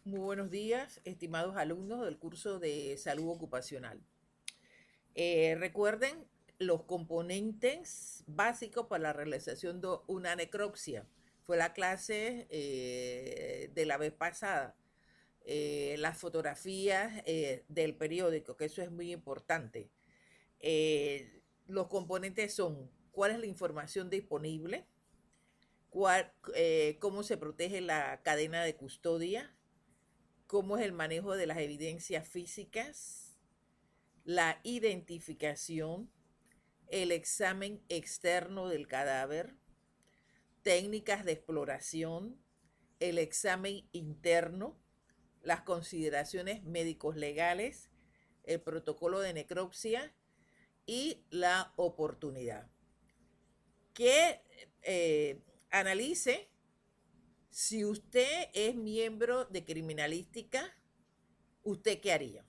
Muy buenos días, estimados alumnos del curso de salud ocupacional. Recuerden los componentes básicos para la realización de una necropsia. Fue la clase de la vez pasada. Las fotografías del periódico, que eso es muy importante. Los componentes son cuál es la información disponible, cómo se protege la cadena de custodia, cómo es el manejo de las evidencias físicas, la identificación, el examen externo del cadáver, técnicas de exploración, el examen interno, las consideraciones médicos legales, el protocolo de necropsia y la oportunidad. Que analice si usted es miembro de criminalística, ¿usted qué haría?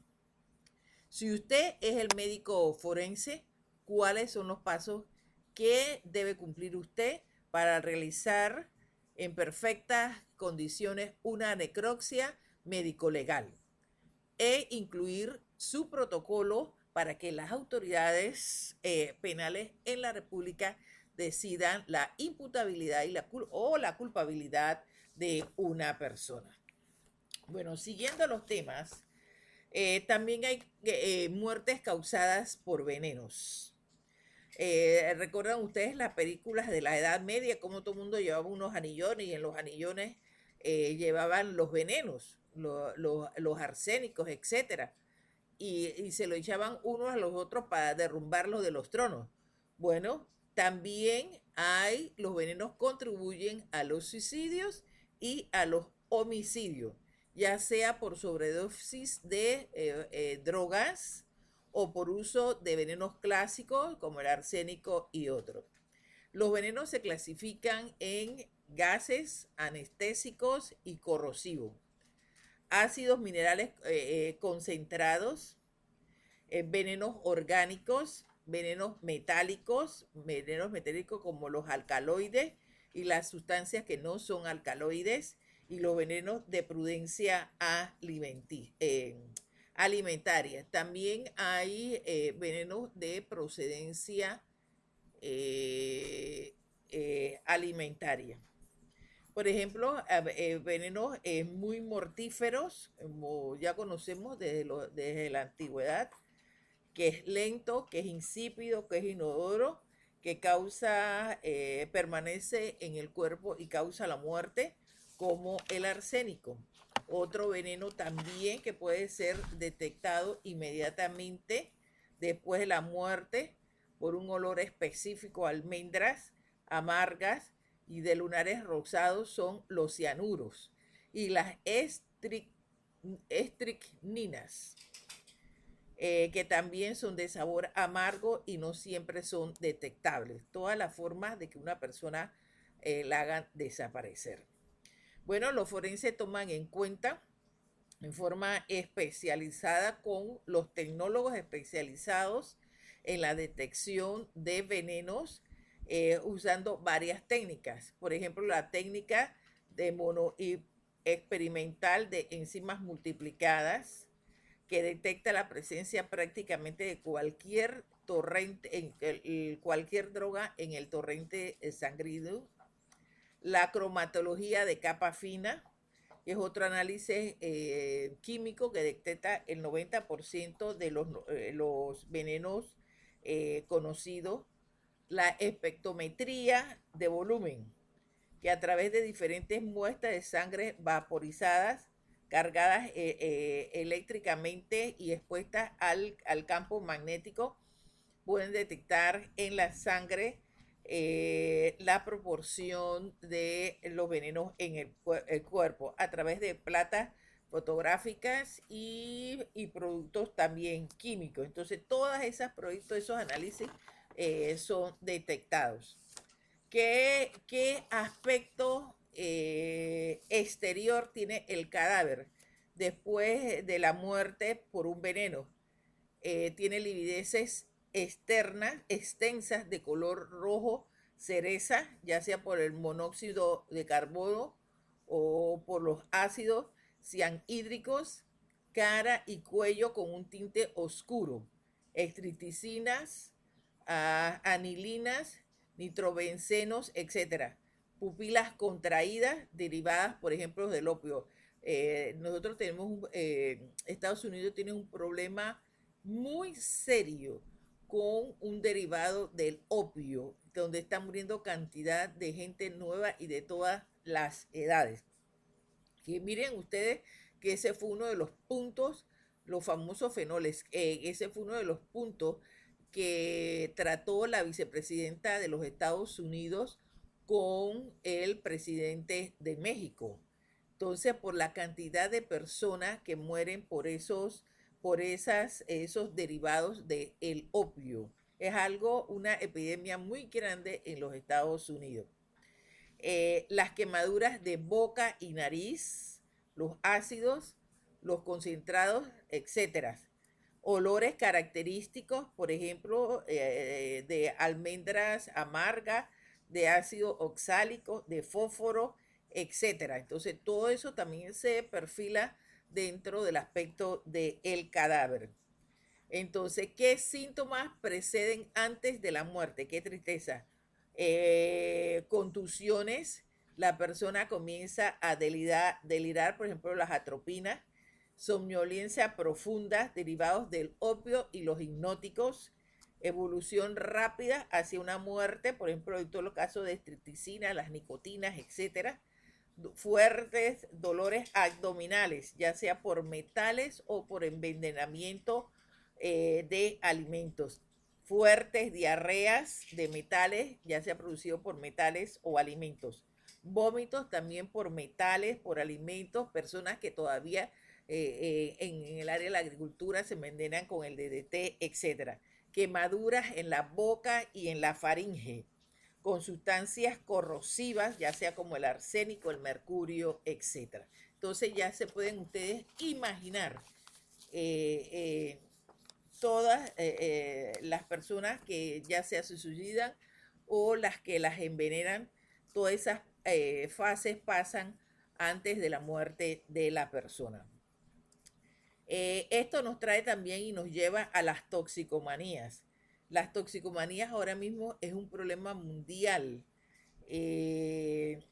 Si usted es el médico forense, ¿cuáles son los pasos que debe cumplir usted para realizar en perfectas condiciones una necropsia médico-legal? E incluir su protocolo para que las autoridades penales en la República decidan la imputabilidad o la culpabilidad de una persona. Bueno, siguiendo los temas, también hay muertes causadas por venenos. ¿Recuerdan ustedes las películas de la Edad Media? Cómo todo el mundo llevaba unos anillones y en los anillones llevaban los venenos, los arsénicos, etcétera. Y se lo echaban unos a los otros para derrumbarlos de los tronos. Bueno, también hay, los venenos contribuyen a los suicidios y a los homicidios, ya sea por sobredosis de drogas o por uso de venenos clásicos como el arsénico y otros. Los venenos se clasifican en gases, anestésicos y corrosivos. Ácidos minerales concentrados, venenos orgánicos, venenos metálicos como los alcaloides y las sustancias que no son alcaloides, y los venenos de prudencia alimentaria. También hay venenos de procedencia alimentaria. Por ejemplo, venenos muy mortíferos, como ya conocemos desde la antigüedad, que es lento, que es insípido, que es inodoro, que permanece en el cuerpo y causa la muerte, como el arsénico. Otro veneno también que puede ser detectado inmediatamente después de la muerte por un olor específico a almendras amargas y de lunares rosados son los cianuros y las estricninas, que también son de sabor amargo y no siempre son detectables. Todas las formas de que una persona la hagan desaparecer. Bueno, los forenses toman en cuenta en forma especializada con los tecnólogos especializados en la detección de venenos usando varias técnicas. Por ejemplo, la técnica de experimental de enzimas multiplicadas, que detecta la presencia prácticamente de cualquier torrente, cualquier droga en el torrente sanguíneo. La cromatología de capa fina, que es otro análisis químico que detecta el 90% de los venenos conocidos. La espectrometría de volumen, que a través de diferentes muestras de sangre vaporizadas, cargadas eléctricamente y expuestas al campo magnético, pueden detectar en la sangre la proporción de los venenos en el cuerpo a través de platas fotográficas y productos también químicos. Entonces, todos esos análisis son detectados. ¿Qué aspecto exterior tiene el cadáver después de la muerte por un veneno? Tiene livideces extensas de color rojo cereza, ya sea por el monóxido de carbono o por los ácidos. cianhídricos, cara y cuello con un tinte oscuro, estripticinas, anilinas, nitrobencenos, etcétera. Pupilas contraídas derivadas, por ejemplo, del opio. Nosotros tenemos, Estados Unidos tiene un problema muy serio con un derivado del opio, donde está muriendo cantidad de gente nueva y de todas las edades. Que miren ustedes que ese fue uno de los puntos, los famosos fenoles, ese fue uno de los puntos que trató la vicepresidenta de los Estados Unidos con el presidente de México. Entonces, por la cantidad de personas que mueren esos derivados del opio. Es algo, una epidemia muy grande en los Estados Unidos. Las quemaduras de boca y nariz, los ácidos, los concentrados, etcétera. Olores característicos, por ejemplo, de almendras amargas, de ácido oxálico, de fósforo, etcétera. Entonces, todo eso también se perfila dentro del aspecto del cadáver. Entonces, ¿qué síntomas preceden antes de la muerte? Qué tristeza. Contusiones, la persona comienza a delirar, por ejemplo, las atropinas, somnolencia profunda derivados del opio y los hipnóticos, evolución rápida hacia una muerte, por ejemplo, en todos los casos de estrepticina, las nicotinas, etcétera, fuertes dolores abdominales, ya sea por metales o por envenenamiento de alimentos, fuertes diarreas de metales, ya sea producido por metales o alimentos, vómitos también por metales, por alimentos, personas que todavía en el área de la agricultura se envenenan con el DDT, etcétera, quemaduras en la boca y en la faringe, con sustancias corrosivas, ya sea como el arsénico, el mercurio, etcétera. Entonces ya se pueden ustedes imaginar todas las personas que ya sea se suicidan o las que las envenenan, todas esas fases pasan antes de la muerte de la persona. Esto nos trae también y nos lleva a las toxicomanías. Las toxicomanías ahora mismo es un problema mundial, es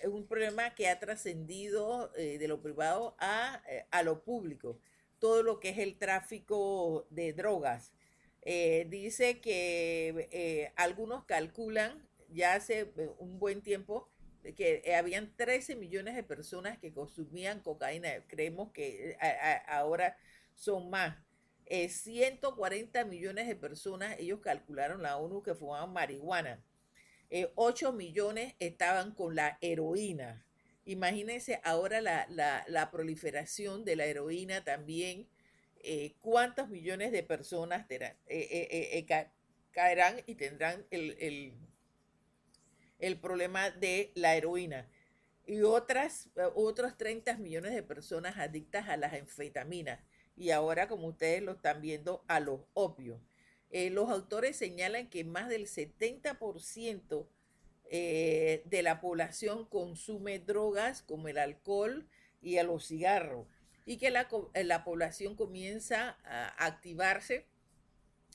un problema que ha trascendido de lo privado a lo público. Todo lo que es el tráfico de drogas. Dice que algunos calculan ya hace un buen tiempo que habían 13 millones de personas que consumían cocaína. Creemos que ahora son más. 140 millones de personas, ellos calcularon la ONU, que fumaban marihuana. 8 millones estaban con la heroína. Imagínense ahora la proliferación de la heroína también. ¿Cuántos millones de personas caerán y tendrán el problema de la heroína? Y otros 30 millones de personas adictas a las anfetaminas. Y ahora, como ustedes lo están viendo, a los opios. Los autores señalan que más del 70% de la población consume drogas como el alcohol y a los cigarros, y que la población comienza a activarse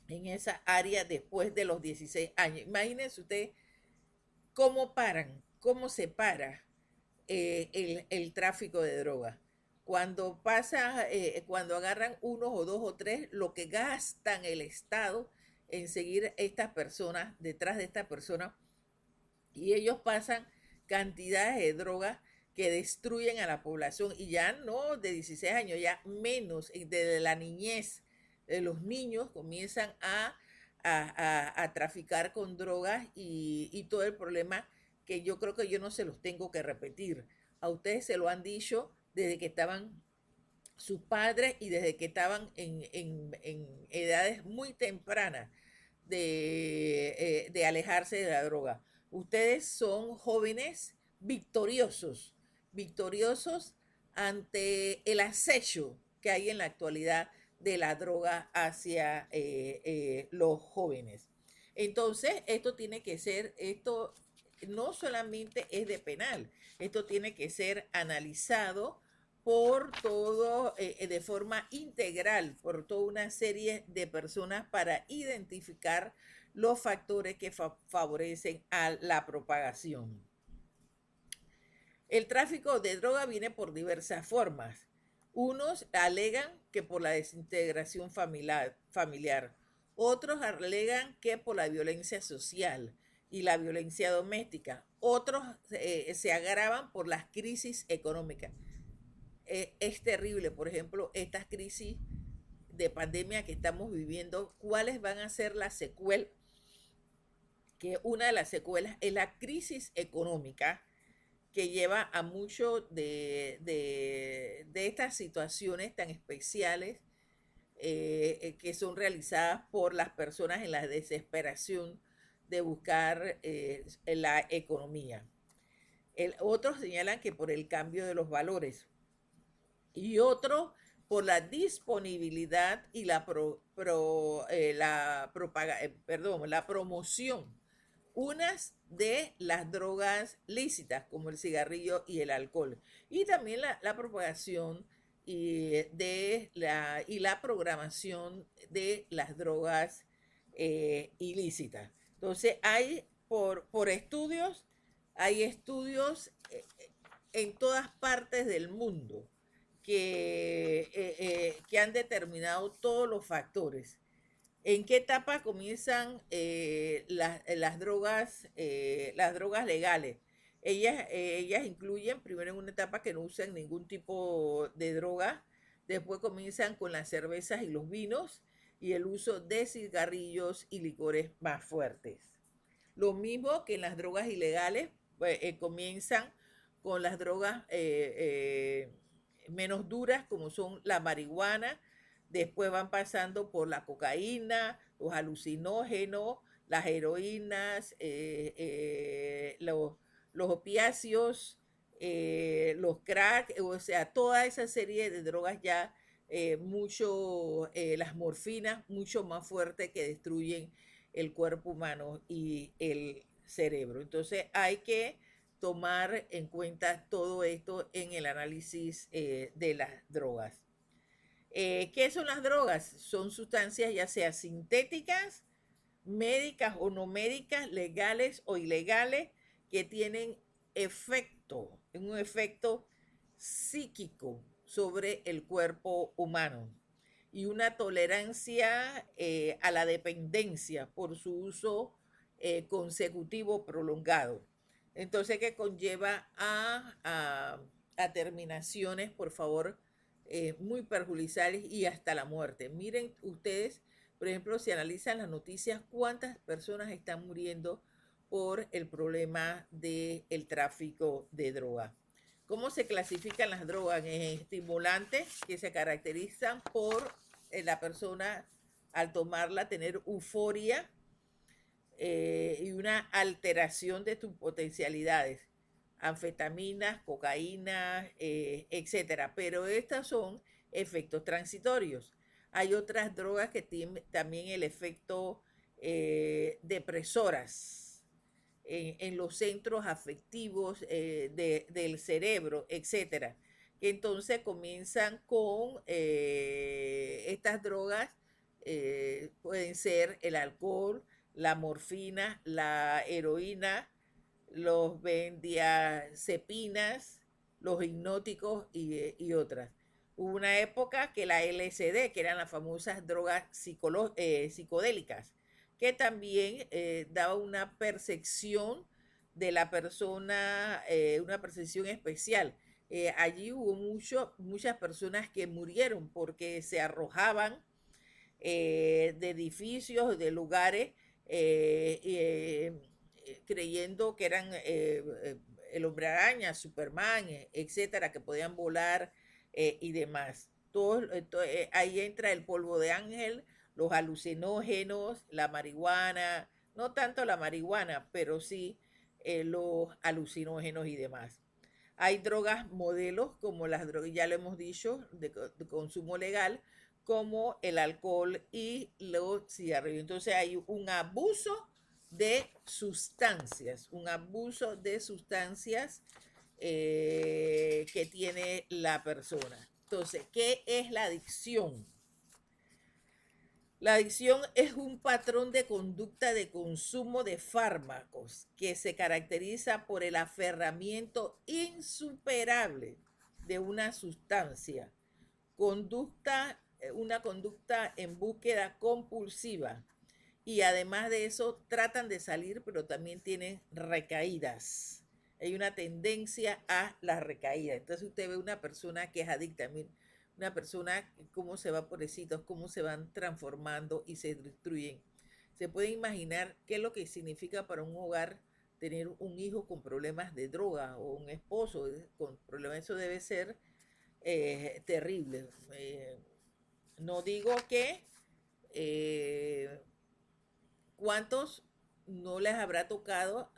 en esa área después de los 16 años. Imagínense ustedes cómo se para el tráfico de drogas. Cuando agarran unos o dos o tres, lo que gastan el Estado en seguir estas personas, detrás de estas personas, y ellos pasan cantidades de drogas que destruyen a la población, y ya no de 16 años, ya menos, desde la niñez, los niños comienzan a traficar con drogas y todo el problema que yo creo que yo no se los tengo que repetir. A ustedes se lo han dicho desde que estaban sus padres y desde que estaban en edades muy tempranas de alejarse de la droga. Ustedes son jóvenes victoriosos, victoriosos ante el acecho que hay en la actualidad de la droga hacia los jóvenes. Entonces, esto no solamente es de penal, esto tiene que ser analizado por todo, de forma integral, por toda una serie de personas para identificar los factores que favorecen a la propagación. El tráfico de droga viene por diversas formas. Unos alegan que por la desintegración familiar, otros alegan que por la violencia social y la violencia doméstica, otros se agravan por las crisis económicas. Es terrible, por ejemplo, estas crisis de pandemia que estamos viviendo, ¿cuáles van a ser las secuelas? Que una de las secuelas es la crisis económica que lleva a mucho de estas situaciones tan especiales que son realizadas por las personas en la desesperación de buscar la economía. Otros señalan que por el cambio de los valores y otros por la disponibilidad y la promoción unas de las drogas lícitas como el cigarrillo y el alcohol, y también la propagación y la programación de las drogas ilícitas. Entonces hay por estudios, hay estudios en todas partes del mundo que han determinado todos los factores. ¿En qué etapa comienzan las drogas legales? Ellas incluyen primero en una etapa que no usan ningún tipo de droga, después comienzan con las cervezas y los vinos y el uso de cigarrillos y licores más fuertes. Lo mismo que en las drogas ilegales, pues, comienzan con las drogas menos duras como son la marihuana, después van pasando por la cocaína, los alucinógenos, las heroínas, los opiáceos, los crack, o sea, toda esa serie de drogas ya, las morfinas, mucho más fuertes que destruyen el cuerpo humano y el cerebro. Entonces hay que tomar en cuenta todo esto en el análisis de las drogas. ¿Qué son las drogas? Son sustancias ya sea sintéticas, médicas o no médicas, legales o ilegales, que tienen un efecto psíquico sobre el cuerpo humano y una tolerancia a la dependencia por su uso consecutivo prolongado. Entonces, que conlleva a terminaciones, por favor, muy perjudiciales y hasta la muerte. Miren ustedes, por ejemplo, si analizan las noticias, cuántas personas están muriendo por el problema del tráfico de droga. ¿Cómo se clasifican las drogas? En estimulantes que se caracterizan por la persona al tomarla tener euforia y una alteración de tus potencialidades, anfetaminas, cocaína, etcétera. Pero estas son efectos transitorios. Hay otras drogas que tienen también el efecto depresoras en los centros afectivos del cerebro, etcétera. Que entonces comienzan con estas drogas, pueden ser el alcohol, la morfina, la heroína, los benzodiazepinas, los hipnóticos y otras. Hubo una época que la LSD, que eran las famosas drogas psicodélicas, que también daba una percepción de la persona, una percepción especial. Allí hubo muchas personas que murieron porque se arrojaban de edificios, de lugares, creyendo que eran el hombre araña, Superman, etcétera, que podían volar y demás. Ahí entra el polvo de ángel, los alucinógenos, la marihuana, no tanto la marihuana, pero sí los alucinógenos y demás. Hay drogas modelos, como las drogas, ya lo hemos dicho, de consumo legal, como el alcohol y los cigarrillos. Entonces hay un abuso de sustancias que tiene la persona. Entonces, ¿qué es la adicción? La adicción es un patrón de conducta de consumo de fármacos que se caracteriza por el aferramiento insuperable de una sustancia, una conducta en búsqueda compulsiva, y además de eso tratan de salir, pero también tienen recaídas. Hay una tendencia a la recaída. Entonces usted ve una persona que es adicta, una persona, cómo se va pobrecitos, cómo se van transformando y se destruyen. Se puede imaginar qué es lo que significa para un hogar tener un hijo con problemas de droga o un esposo con problemas. Eso debe ser terrible. No digo que cuántos no les habrá tocado,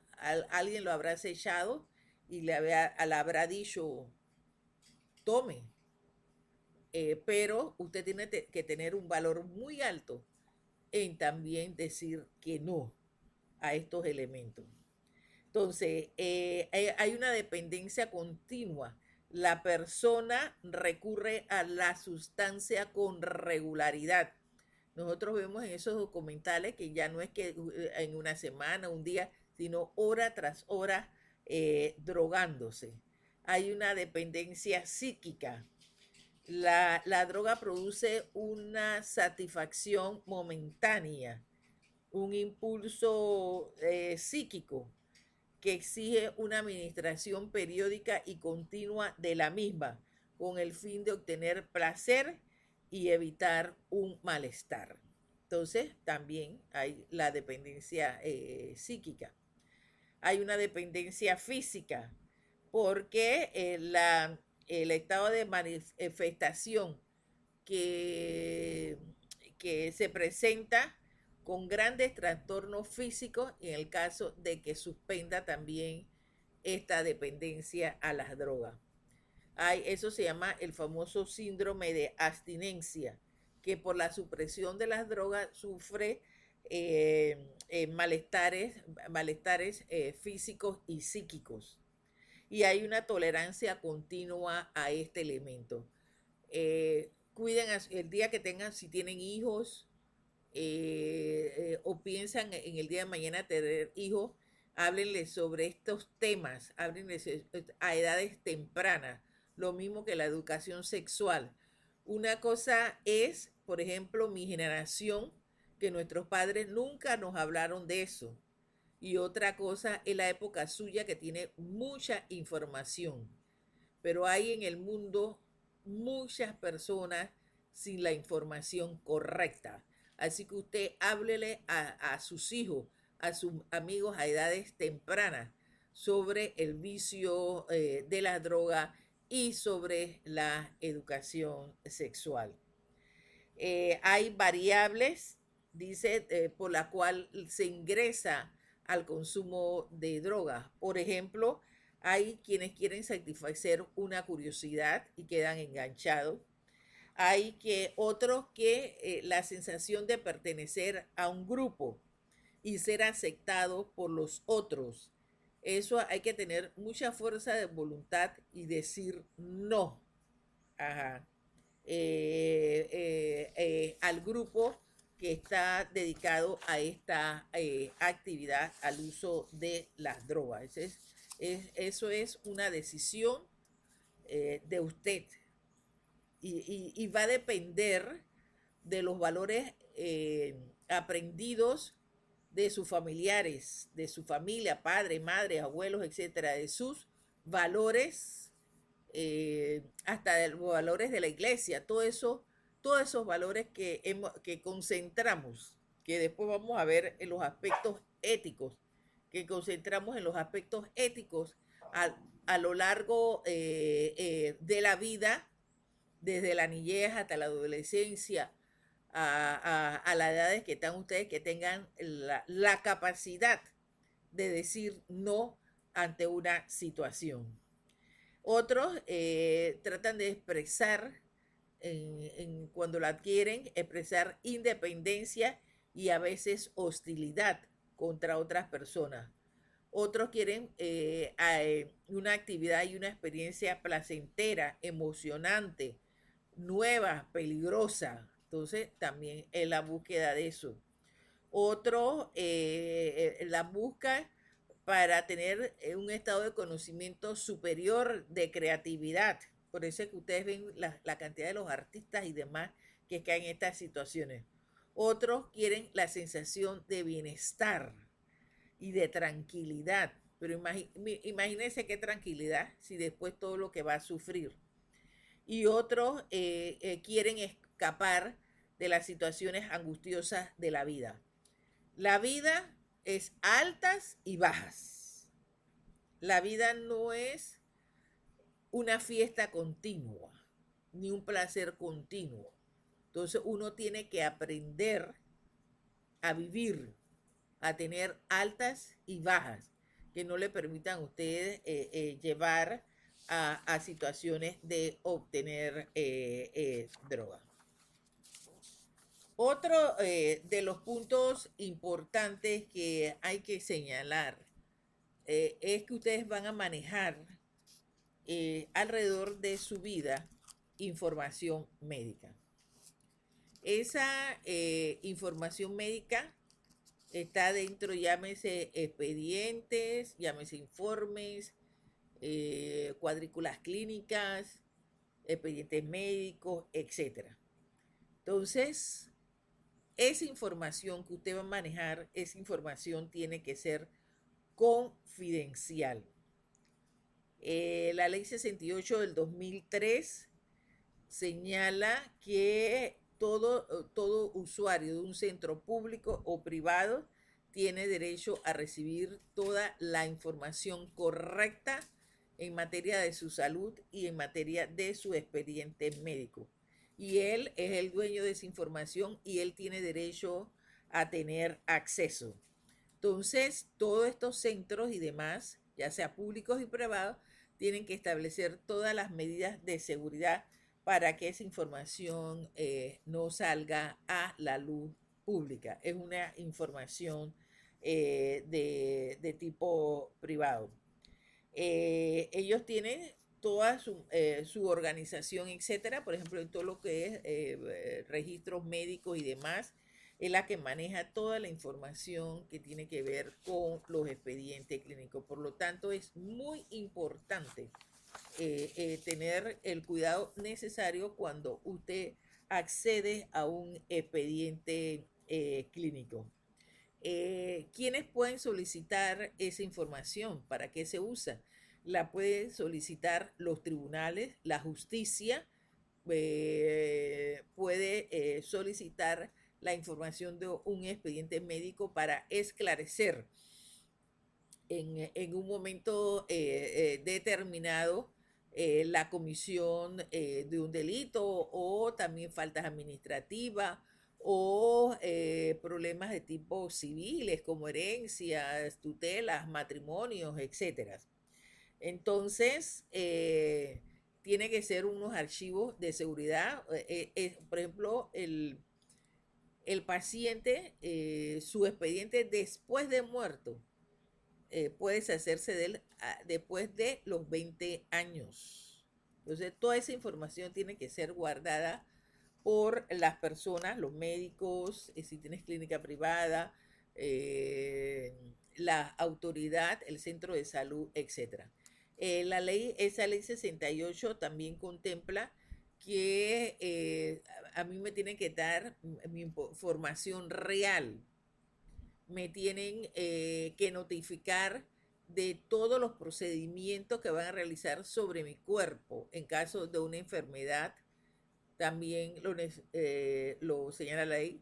alguien lo habrá acechado y le habrá dicho, tome, pero usted tiene que tener un valor muy alto en también decir que no a estos elementos. Entonces, hay una dependencia continua. La persona recurre a la sustancia con regularidad. Nosotros vemos en esos documentales que ya no es que en una semana, un día, sino hora tras hora drogándose. Hay una dependencia psíquica. La droga produce una satisfacción momentánea, un impulso psíquico que exige una administración periódica y continua de la misma, con el fin de obtener placer y evitar un malestar. Entonces, también hay la dependencia psíquica. Hay una dependencia física, porque el estado de manifestación que, que se presenta con grandes trastornos físicos en el caso de que suspenda también esta dependencia a las drogas. Eso se llama el famoso síndrome de abstinencia, que por la supresión de las drogas sufre malestares físicos y psíquicos. Y hay una tolerancia continua a este elemento. Cuiden el día que tengan, si tienen hijos o piensan en el día de mañana tener hijos, háblenles sobre estos temas, háblenles a edades tempranas, lo mismo que la educación sexual. Una cosa es, por ejemplo, mi generación, que nuestros padres nunca nos hablaron de eso. Y otra cosa es la época suya, que tiene mucha información. Pero hay en el mundo muchas personas sin la información correcta. Así que usted háblele a sus hijos, a sus amigos a edades tempranas sobre el vicio de la droga y sobre la educación sexual. Hay variables, dice, por la cual se ingresa al consumo de drogas. Por ejemplo, hay quienes quieren satisfacer una curiosidad y quedan enganchados. Hay otros que la sensación de pertenecer a un grupo y ser aceptado por los otros. Eso hay que tener mucha fuerza de voluntad y decir no. Ajá. Al grupo que está dedicado a esta actividad, al uso de las drogas. Eso es una decisión de usted y va a depender de los valores aprendidos de sus familiares, de su familia, padre, madre, abuelos, etcétera, de sus valores, hasta de los valores de la iglesia, todos esos valores que concentramos, que después vamos a ver en los aspectos éticos, que concentramos en los aspectos éticos a lo largo de la vida, desde la niñez hasta la adolescencia, a las edades que están ustedes, que tengan la capacidad de decir no ante una situación. Otros tratan de expresar, cuando la adquieren, expresar independencia y a veces hostilidad contra otras personas. Otros quieren una actividad y una experiencia placentera, emocionante, nueva, peligrosa. Entonces, también es la búsqueda de eso. Otros la buscan para tener un estado de conocimiento superior de creatividad. Por eso es que ustedes ven la cantidad de los artistas y demás que caen en estas situaciones. Otros quieren la sensación de bienestar y de tranquilidad. Pero imagínense qué tranquilidad si después todo lo que va a sufrir. Y otros quieren escapar de las situaciones angustiosas de la vida. La vida es altas y bajas. La vida no es una fiesta continua, ni un placer continuo. Entonces uno tiene que aprender a vivir, a tener altas y bajas que no le permitan a ustedes llevar a situaciones de obtener droga. Otro de los puntos importantes que hay que señalar es que ustedes van a manejar alrededor de su vida información médica. Esa información médica está dentro, llámese expedientes, llámese informes, cuadrículas clínicas, expedientes médicos, etc. Entonces, esa información que usted va a manejar, esa información tiene que ser confidencial. La ley 68 del 2003 señala que todo usuario de un centro público o privado tiene derecho a recibir toda la información correcta en materia de su salud y en materia de su expediente médico. Y él es el dueño de esa información y él tiene derecho a tener acceso. Entonces, todos estos centros y demás, ya sea públicos y privados, tienen que establecer todas las medidas de seguridad para que esa información no salga a la luz pública. Es una información de tipo privado. Ellos tienen toda su organización, etcétera, por ejemplo, en todo lo que es registros médicos y demás, es la que maneja toda la información que tiene que ver con los expedientes clínicos. Por lo tanto, es muy importante tener el cuidado necesario cuando usted accede a un expediente clínico. ¿Quiénes pueden solicitar esa información? ¿Para qué se usa? La pueden solicitar los tribunales, la justicia puede solicitar la información de un expediente médico para esclarecer en un momento determinado la comisión de un delito o también faltas administrativas o problemas de tipo civiles como herencias, tutelas, matrimonios, etcétera. Entonces, tiene que ser unos archivos de seguridad. Por ejemplo, el paciente, su expediente después de muerto, puedes hacerse de él después de los 20 años. Entonces, toda esa información tiene que ser guardada por las personas, los médicos, si tienes clínica privada, la autoridad, el centro de salud, etc. Esa ley 68 también contempla que a mí me tienen que dar mi información real, me tienen que notificar de todos los procedimientos que van a realizar sobre mi cuerpo en caso de una enfermedad. También lo señala la ley.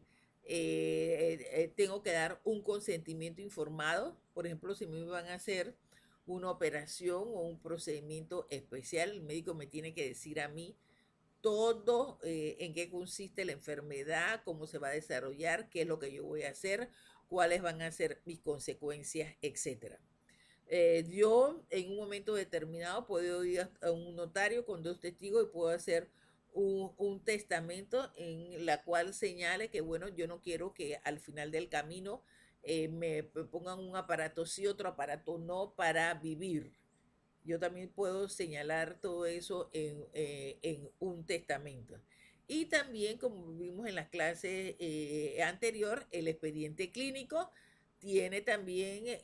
Tengo que dar un consentimiento informado. Por ejemplo, si me van a hacer una operación o un procedimiento especial, el médico me tiene que decir a mí todo en qué consiste la enfermedad, cómo se va a desarrollar, qué es lo que yo voy a hacer, cuáles van a ser mis consecuencias, etcétera. Yo en un momento determinado puedo ir a un notario con 2 testigos y puedo hacer un testamento en la cual señale que, bueno, yo no quiero que al final del camino me pongan un aparato sí, otro aparato no para vivir. Yo también puedo señalar todo eso en un testamento. Y también, como vimos en las clases anterior, el expediente clínico tiene también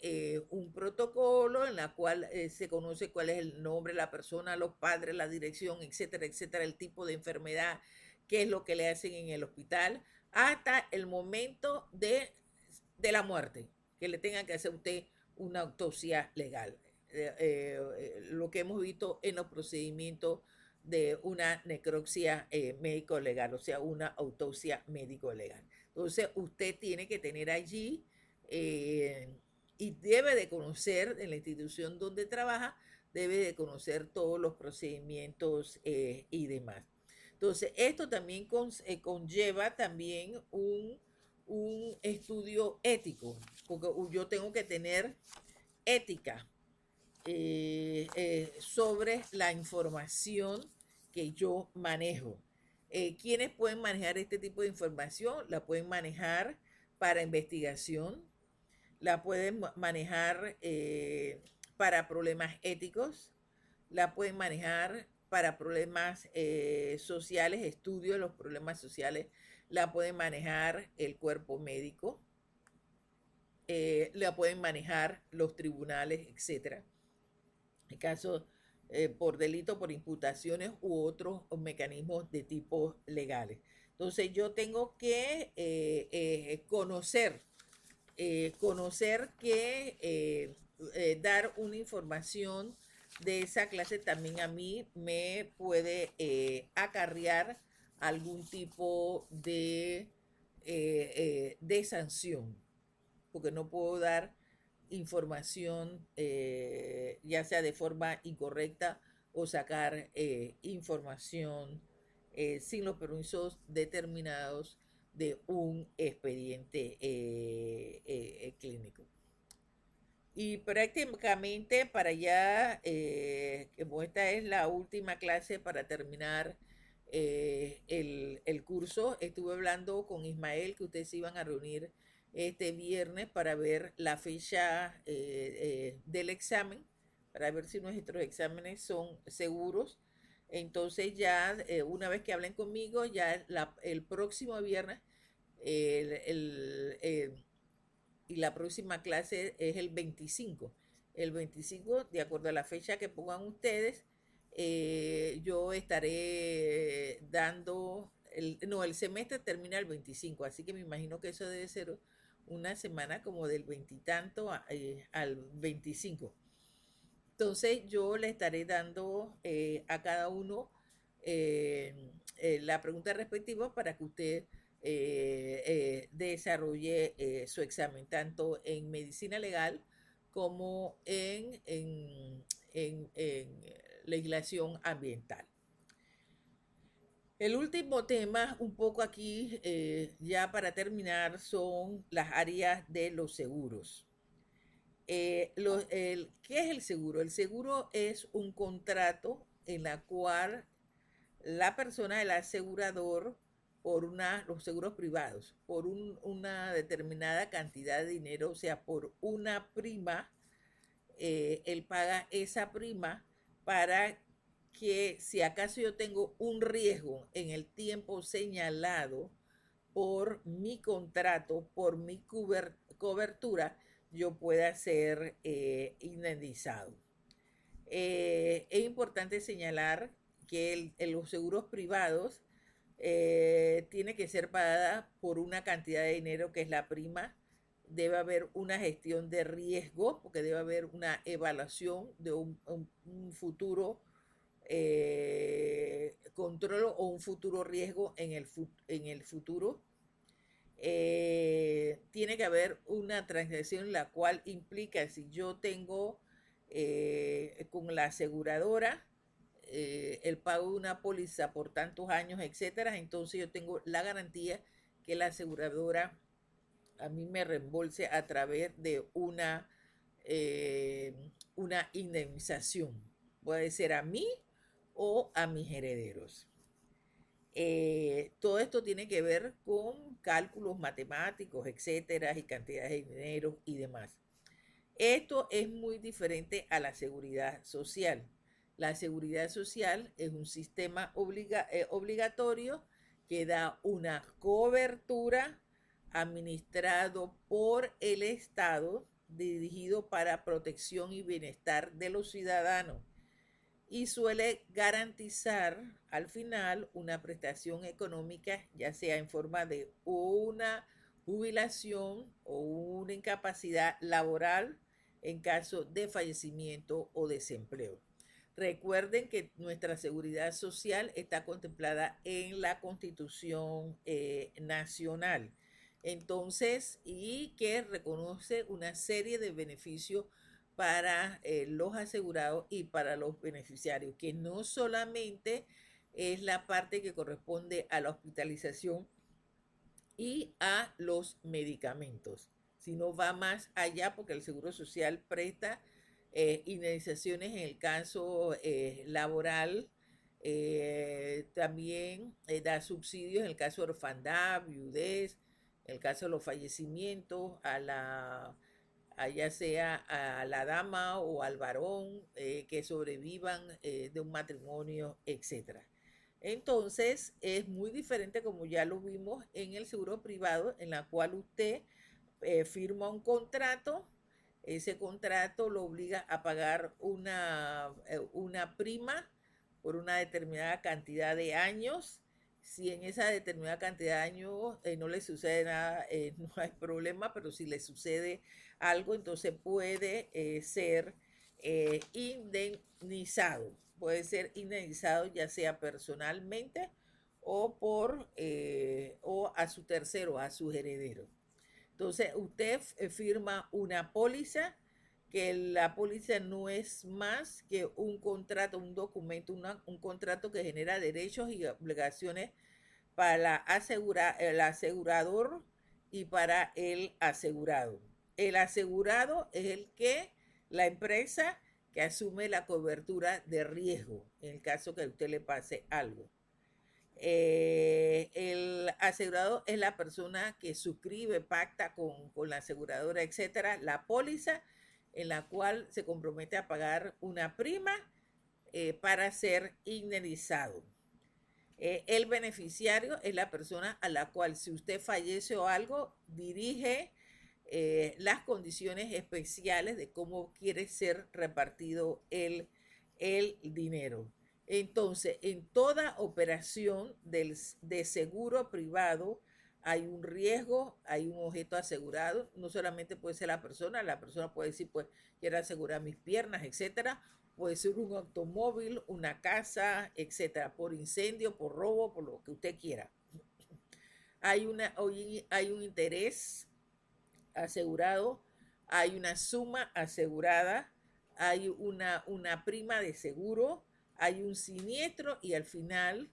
un protocolo en la cual se conoce cuál es el nombre de la persona, los padres, la dirección, etcétera, etcétera, el tipo de enfermedad, qué es lo que le hacen en el hospital, hasta el momento la muerte, que le tengan que hacer a usted una autopsia legal. Lo que hemos visto en los procedimientos de una necropsia médico legal, o sea, una autopsia médico legal. Entonces, usted tiene que tener allí y debe de conocer en la institución donde trabaja, debe de conocer todos los procedimientos y demás. Entonces, esto también conlleva también un estudio ético, porque yo tengo que tener ética sobre la información que yo manejo. ¿Quiénes pueden manejar este tipo de información? La pueden manejar para investigación, la pueden manejar para problemas éticos, la pueden manejar para problemas sociales, estudio de los problemas sociales, la pueden manejar el cuerpo médico, la pueden manejar los tribunales, etcétera. En caso por delito, por imputaciones u otros mecanismos de tipo legales. Entonces yo tengo que conocer que dar una información de esa clase también a mí me puede acarrear algún tipo de sanción, porque no puedo dar información ya sea de forma incorrecta o sacar información sin los permisos determinados de un expediente clínico. Y prácticamente para ya, como esta es la última clase para terminar el curso, estuve hablando con Ismael que ustedes se iban a reunir este viernes para ver la fecha del examen, para ver si nuestros exámenes son seguros. Entonces ya una vez que hablen conmigo, ya el próximo viernes y la próxima clase es el 25. El 25, de acuerdo a la fecha que pongan ustedes, yo estaré dando, el semestre termina el 25, así que me imagino que eso debe ser una semana como del veintitanto al 25. Entonces yo le estaré dando a cada uno la pregunta respectiva para que usted desarrolle su examen, tanto en medicina legal como en legislación ambiental. El último tema, un poco aquí, ya para terminar, son las áreas de los seguros. ¿Qué es el seguro? El seguro es un contrato en la cual la persona, el asegurador, los seguros privados, por una determinada cantidad de dinero, o sea, por una prima, él paga esa prima para que si acaso yo tengo un riesgo en el tiempo señalado por mi contrato, por mi cobertura, yo pueda ser indemnizado. Es importante señalar que los seguros privados tiene que ser pagada por una cantidad de dinero que es la prima. Debe haber una gestión de riesgo, porque debe haber una evaluación de un futuro control o un futuro riesgo en el futuro. Tiene que haber una transacción la cual implica si yo tengo con la aseguradora el pago de una póliza por tantos años, etcétera, entonces yo tengo la garantía que la aseguradora a mí me reembolse a través de una indemnización. Puede ser a mí o a mis herederos. Todo esto tiene que ver con cálculos matemáticos, etcétera, y cantidades de dinero y demás. Esto es muy diferente a la seguridad social. La seguridad social es un sistema obligatorio que da una cobertura administrado por el Estado, dirigido para protección y bienestar de los ciudadanos, y suele garantizar al final una prestación económica, ya sea en forma de una jubilación o una incapacidad laboral en caso de fallecimiento o desempleo. Recuerden que nuestra seguridad social está contemplada en la Constitución Nacional. Entonces, y que reconoce una serie de beneficios para los asegurados y para los beneficiarios, que no solamente es la parte que corresponde a la hospitalización y a los medicamentos, sino va más allá porque el Seguro Social presta indemnizaciones en el caso laboral, también da subsidios en el caso de orfandad, viudez, en el caso de los fallecimientos, ya sea a la dama o al varón que sobrevivan de un matrimonio, etcétera. Entonces, es muy diferente como ya lo vimos en el seguro privado, en la cual usted firma un contrato, ese contrato lo obliga a pagar una prima por una determinada cantidad de años. Si en esa determinada cantidad de años no le sucede nada, no hay problema, pero si le sucede algo, entonces puede ser indemnizado. Puede ser indemnizado ya sea personalmente o a su tercero, a sus herederos. Entonces, usted firma una póliza, que la póliza no es más que un contrato, un documento, un contrato que genera derechos y obligaciones para el asegurador y para el asegurado. El asegurado es la empresa que asume la cobertura de riesgo en el caso que a usted le pase algo. El asegurado es la persona que suscribe, pacta con la aseguradora, etcétera, la póliza en la cual se compromete a pagar una prima para ser indemnizado. El beneficiario es la persona a la cual, si usted fallece o algo, dirige las condiciones especiales de cómo quiere ser repartido el dinero. Entonces, en toda operación de seguro privado hay un riesgo, hay un objeto asegurado. No solamente puede ser la persona puede decir, pues, quiero asegurar mis piernas, etcétera. Puede ser un automóvil, una casa, etcétera, por incendio, por robo, por lo que usted quiera. Hay un interés asegurado, hay una suma asegurada, hay una prima de seguro, hay un siniestro y al final,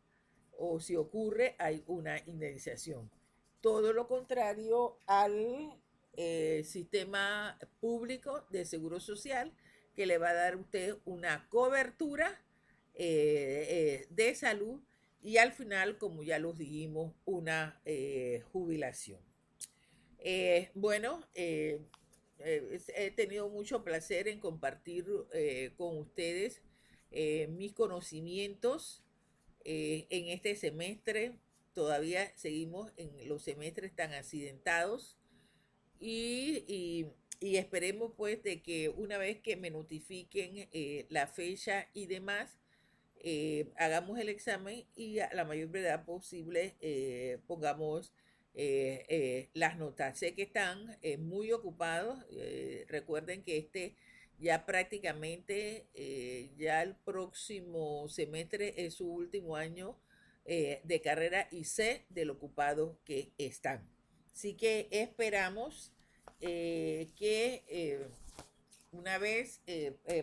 o si ocurre, hay una indemnización. Todo lo contrario al sistema público de seguro social, que le va a dar a usted una cobertura de salud y al final, como ya los dijimos, una jubilación. Bueno, he tenido mucho placer en compartir con ustedes mis conocimientos en este semestre. Todavía seguimos en los semestres tan accidentados y esperemos pues de que una vez que me notifiquen la fecha y demás, hagamos el examen y a la mayor brevedad posible pongamos las notas. Sé que están muy ocupados. Recuerden que ya prácticamente, ya el próximo semestre es su último año de carrera y sé de lo ocupados que están. Así que esperamos que una vez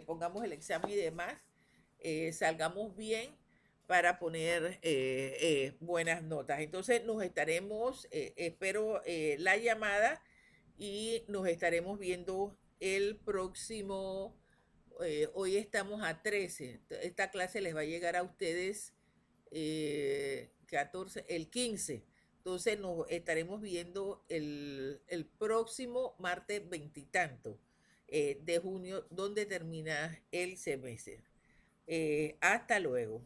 pongamos el examen y demás, salgamos bien para poner buenas notas. Entonces nos estaremos, espero la llamada y nos estaremos viendo el próximo, hoy estamos a 13. Esta clase les va a llegar a ustedes 14, el 15. Entonces nos estaremos viendo el próximo martes veintitanto de junio, donde termina el semestre. Hasta luego.